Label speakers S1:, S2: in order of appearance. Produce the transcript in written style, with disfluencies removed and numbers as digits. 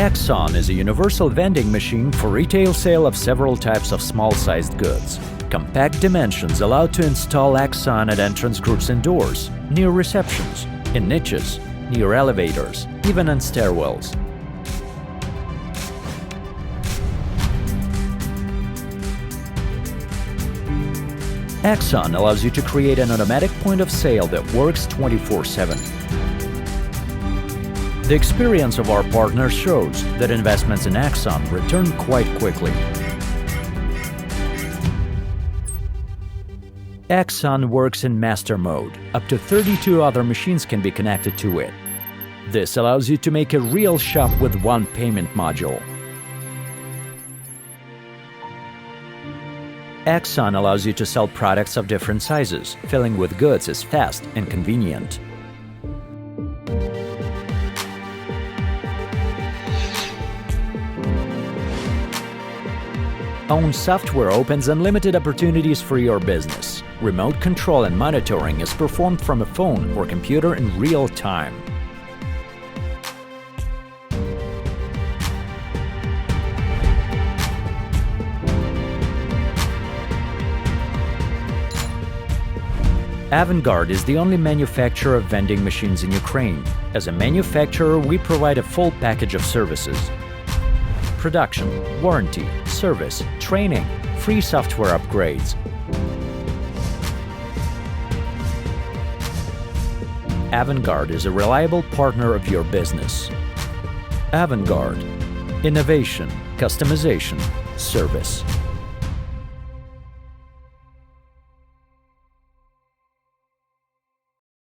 S1: Exxon is a universal vending machine for retail sale of several types of small-sized goods. Compact dimensions allow to install Exxon at entrance groups and doors, near receptions, in niches, near elevators, even on stairwells. Exxon allows you to create an automatic point of sale that works 24/7. The experience of our partners shows that investments in Exxon return quite quickly. Exxon works in master mode. Up to 32 other machines can be connected to it. This allows you to make a real shop with one payment module. Exxon allows you to sell products of different sizes. Filling with goods is fast and convenient. Own software opens unlimited opportunities for your business. Remote control and monitoring is performed from a phone or computer in real time. Avangard is the only manufacturer of vending machines in Ukraine. As a manufacturer, we provide a full package of services: production, warranty, service, training, free software upgrades. Avangard is a reliable partner of your business. Avangard. Innovation, customization, service.